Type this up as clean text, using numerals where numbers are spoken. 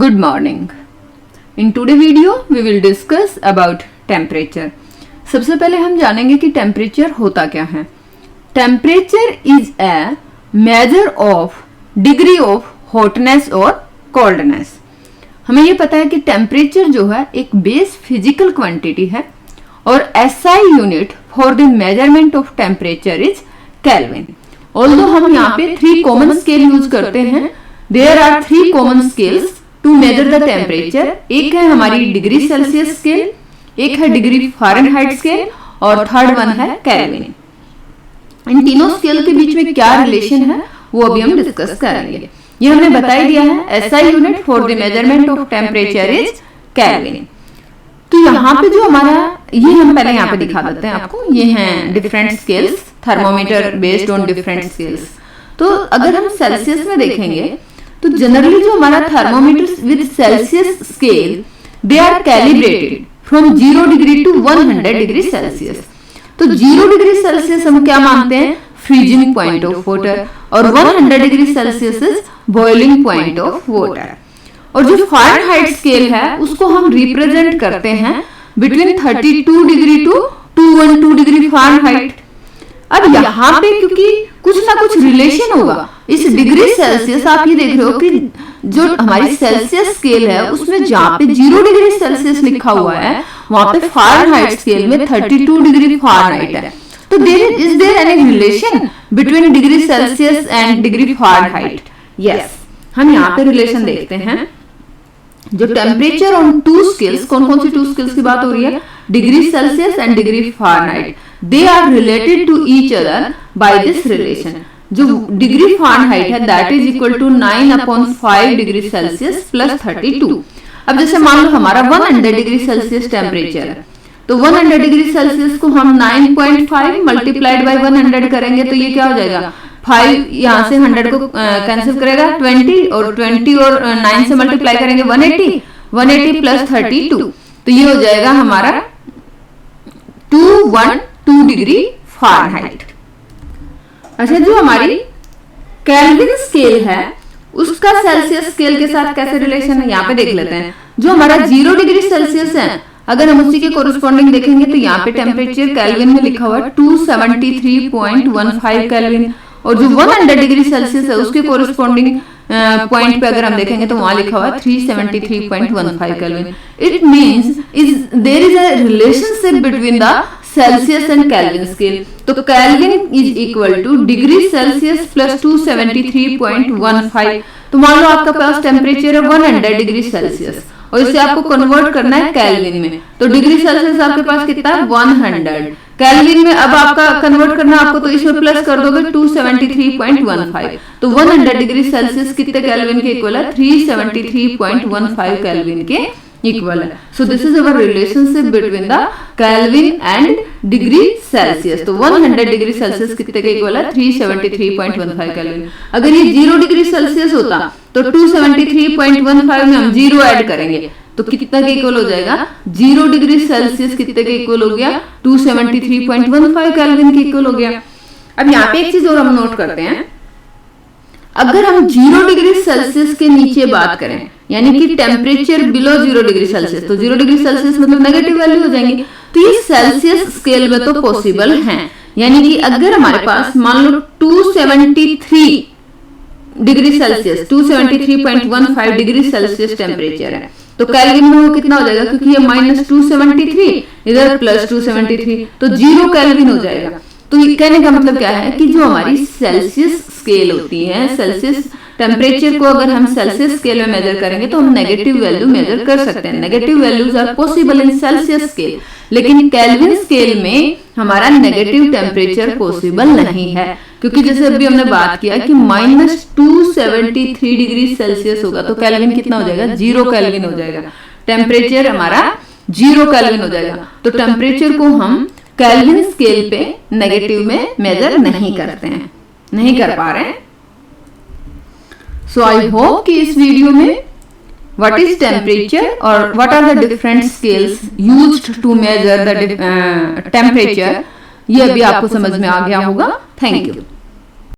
Good morning. In today's video we will discuss about temperature. सबसे पहले हम जानेंगे कि टेम्परेचर होता क्या है. Temperature is a measure of degree of hotness और कोल्डनेस. हमें ये पता है कि टेम्परेचर जो है एक बेस फिजिकल क्वांटिटी है और SI unit for the measurement of temperature is kelvin. Although हम यहाँ पे 3 कॉमन स्केल यूज करते हैं. There are 3 common scales to measure the temperature. एक है हमारी डिग्री सेल्सियस स्केल, एक है डिग्री फ़ारेनहाइट स्केल और थर्ड वन है केल्विन. इन तीनों स्केल के बीच में क्या रिलेशन है वो अभी हम डिस्कस करेंगे. ये हमने बता ही दिया है. SI unit for the measurement of temperature is kelvin. तो यहाँ पे जो हमारा ये हम पहले यहाँ पे दिखा देते हैं आपको. ये हैं different scales, thermometer based on different scales. तो अगर हम सेल्सियस में देखेंगे तो जनरली जो हमारा thermometer with Celsius scale they are calibrated from 0 degree to 100 degree Celsius. तो 0 डिग्री सेल्सियस हम क्या मानते हैं? Freezing point of water. और 100 degree Celsius is boiling point of water. और जो फ़ारेनहाइट स्केल है उसको हम रिप्रेजेंट करते हैं between 32 degree to 212 degree Fahrenheit. अब यहाँ पे क्योंकि कुछ ना कुछ रिलेशन होगा इस डिग्री सेल्सियस. आप ये देख रहे हो कि जो हमारी सेल्सियस स्केल है उसमें जहाँ पे 0 डिग्री सेल्सियस लिखा हुआ है वहां पे फ़ारेनहाइट स्केल में 32 डिग्री फ़ारेनहाइट है. तो is there any relation between degree Celsius and degree Fahrenheit? Yes, हम यहाँ पे रिलेशन देखते हैं. जो टेम्परेचर ऑन 2 स्केल्स, कौन कौन सी 2 स्केल्स की बात हो रही है? Degree Celsius and degree Fahrenheit. They are related to each other by this relation. जो डिग्री फ़ारेनहाइट है that is equal to 9/5 degree Celsius plus 32. अब जैसे मान लो हमारा 100 डिग्री सेल्सियस टेम्परेचर है तो 100 डिग्री सेल्सियस को हम 9.5 मल्टीप्लाइड बाय 100 करेंगे तो ये क्या हो जाएगा? 5 यहाँ से 100 को कैंसिल करेगा 20 और 20 और 9 से मल्टीप्लाई करेंगे 180 प्लस 32 तो ये हो जाएगा हमारा 212 डिग्री फ़ारेनहाइट. अच्छा, जो हमारी केल्विन स्केल है उसका सेल्सियस स्केल के साथ कैसे रिलेशन है यहाँ पे देख लेते हैं. जो हमारा 0 डिग्री सेल्सियस है अगर हम उसी के कोरिस्पॉन्डिंग देखेंगे तो यहाँ पे टेम्परेचर केल्विन में लिखा हुआ है 273.15 केल्विन. और जो 100 डिग्री सेल्सियस है उसके कोरिस्पॉन्डिंग पॉइंट पे अगर हम देखेंगे तो वहां लिखा हुआ है 373.15 kelvin. It means there is a relationship between the Celsius and kelvin scale. तो kelvin is equal to degree Celsius plus 273.15. तो मान लो आपका पास टेम्परेचर है 100 डिग्री सेल्सियस और इसे आपको कन्वर्ट करना है केल्विन में. तो डिग्री सेल्सियस आपके पास कितना है? 100. केल्विन में अब आपका कन्वर्ट करना आपको तो इसमें प्लस कर दोगे 273.15. तो 100 डिग्री सेल्सियस कितने केल्विन के इक्वल है? 373.15 केल्विन के इक्वल है. So this is our relationship between the kelvin and degree Celsius. तो 100 डिग्री सेल्सियस कितने के इक्वल है? 373.15 केल्विन. अगर ये 0 डिग्री सेल्सियस होता तो 273.15 में हम 0 ऐड करेंगे तो कितना के इक्वल हो जाएगा? 0 डिग्री सेल्सियस कितने के इक्वल हो गया? 273.15 केल्विन के इक्वल हो गया. अब यहाँ पे एक चीज और हम नोट करते हैं. अगर हम 0 डिग्री सेल्सियस के नीचे बात करें यानी कि टेम्परेचर बिलो 0 डिग्री सेल्सियस, तो 0 डिग्री सेल्सियस मतलब नेगेटिव वैल्यू हो जाएंगी. तो ये सेल्सियस स्केल में तो पॉसिबल है. यानी कि अगर हमारे पास मान लो 273 degree Celsius 273.15 degree Celsius temperature है तो केल्विन में वो कितना हो जाएगा? क्योंकि ये -273 इधर प्लस 273 तो 0 केल्विन हो जाएगा. तो ये कहने का मतलब क्या है कि जो हमारी सेल्सियस स्केल होती है, सेल्सियस टेम्परेचर को अगर हम सेल्सियस स्केल में मेजर करेंगे तो हम नेगेटिव वैल्यू मेजर कर सकते हैं. Negative values are possible in Celsius scale. लेकिन केल्विन स्केल में हमारा नेगेटिव टेम्परेचर पॉसिबल नहीं है क्योंकि जैसे अभी हमने बात किया कि -273 डिग्री सेल्सियस होगा तो केल्विन कितना हो जाएगा? 0 केल्विन हो जाएगा. टेम्परेचर हमारा 0 केल्विन हो जाएगा. तो टेम्परेचर को हम केल्विन स्केल पे नेगेटिव में मेजर नहीं करते हैं, नहीं कर पा रहे हैं. सो आई होप कि इस वीडियो में व्हाट इज टेम्परेचर और what are the different scales used to measure the temperature ये अभी आपको समझ में आ गया होगा. Thank you.